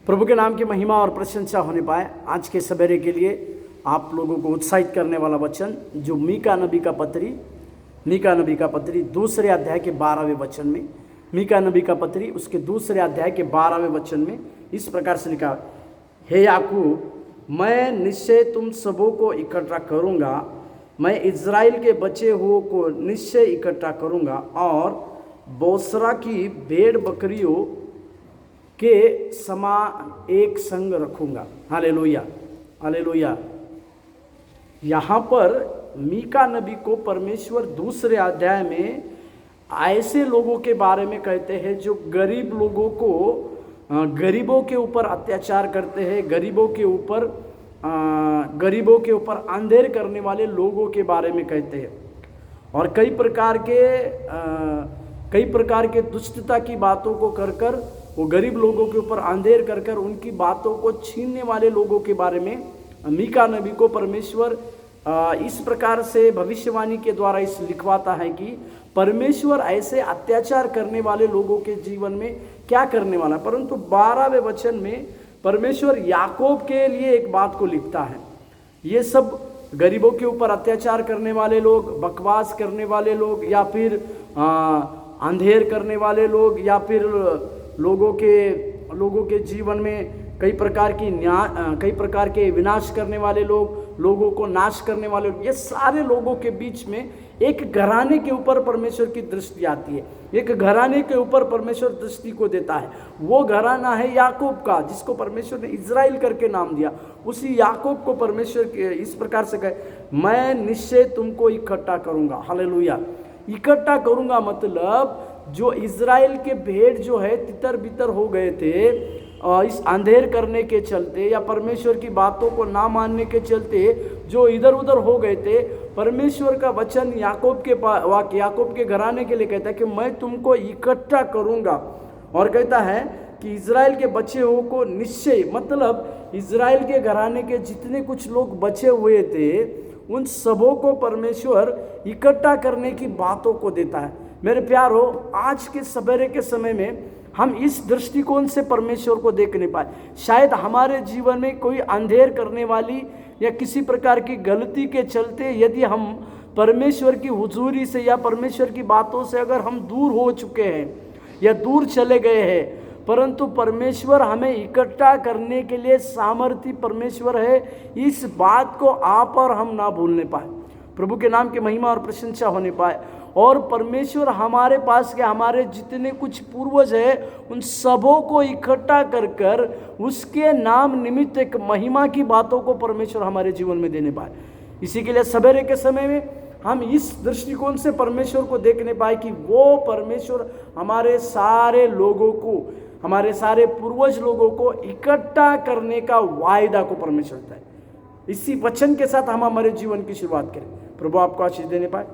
प्रभु के नाम की महिमा और प्रशंसा होने पाए। आज के सवेरे के लिए आप लोगों को उत्साहित करने वाला वचन जो मीका नबी का पत्री दूसरे अध्याय के 12वें वचन में, मीका नबी का पत्री उसके दूसरे अध्याय के 12वें वचन में इस प्रकार से लिखा, हे याकूब, मैं निश्चय तुम सबों को इकट्ठा करूँगा, मैं इज़राइल के बचे हुओं को निश्चय इकट्ठा करूँगा और बोसरा की भेड़ बकरियों के समान एक संग रखूँगा। Hallelujah, hallelujah. यहाँ पर मीका नबी को परमेश्वर दूसरे अध्याय में ऐसे लोगों के बारे में कहते हैं जो गरीब लोगों को, गरीबों के ऊपर अत्याचार करते हैं, गरीबों के ऊपर अंधेर करने वाले लोगों के बारे में कहते हैं और कई प्रकार के दुष्टता की बातों को कर वो गरीब लोगों के ऊपर अंधेर कर उनकी बातों को छीनने वाले लोगों के बारे में मीका नबी को परमेश्वर इस प्रकार से भविष्यवाणी के द्वारा इस लिखवाता है कि परमेश्वर ऐसे अत्याचार करने वाले लोगों के जीवन में क्या करने वाला। परंतु 12वें वचन में परमेश्वर याकूब के लिए एक बात को लिखता है। ये सब गरीबों के ऊपर अत्याचार करने वाले लोग, बकवास करने वाले लोग, या फिर अंधेर करने वाले लोग, या फिर लोगों के जीवन में कई प्रकार के विनाश करने वाले लोग, लोगों को नाश करने वाले लोग, ये सारे लोगों के बीच में एक घराने के ऊपर परमेश्वर की दृष्टि आती है। एक घराने के ऊपर परमेश्वर दृष्टि को देता है। वो घराना है याकूब का, जिसको परमेश्वर ने इज़राइल करके नाम दिया। उसी याकूब को परमेश्वर इस प्रकार से कहे, मैं निश्चय तुमको इकट्ठा करूंगा। हालेलुया। इकट्ठा करूंगा मतलब जो इज़राइल के भेड़ जो है तितर बितर हो गए थे इस अंधेर करने के चलते या परमेश्वर की बातों को ना मानने के चलते, जो इधर उधर हो गए थे, परमेश्वर का वचन याकूब के घराने के लिए कहता है कि मैं तुमको इकट्ठा करूंगा। और कहता है कि इज़राइल के बचे हुओं को निश्चय, मतलब इज़राइल के घराने के जितने कुछ लोग बचे हुए थे उन सबों को परमेश्वर इकट्ठा करने की बातों को देता है। मेरे प्यारो, आज के सवेरे के समय में हम इस दृष्टिकोण से परमेश्वर को देख नहीं पाए। शायद हमारे जीवन में कोई अंधेर करने वाली या किसी प्रकार की गलती के चलते यदि हम परमेश्वर की हुजूरी से या परमेश्वर की बातों से अगर हम दूर हो चुके हैं या दूर चले गए हैं, परंतु परमेश्वर हमें इकट्ठा करने के लिए सामर्थ्य परमेश्वर है। इस बात को आप और हम ना भूलने पाए। प्रभु के नाम की महिमा और प्रशंसा होने पाए। और परमेश्वर हमारे पास के हमारे जितने कुछ पूर्वज है उन सबों को इकट्ठा कर उसके नाम निमित्त एक महिमा की बातों को परमेश्वर हमारे जीवन में देने पाए। इसी के लिए सवेरे के समय में हम इस दृष्टिकोण से परमेश्वर को देखने पाए कि वो परमेश्वर हमारे सारे लोगों को, हमारे सारे पूर्वज लोगों को इकट्ठा करने का वायदा को परमेश्वर देता है। इसी वचन के साथ हम हमारे जीवन की शुरुआत करें। प्रभु आपको आशीष देने पाए।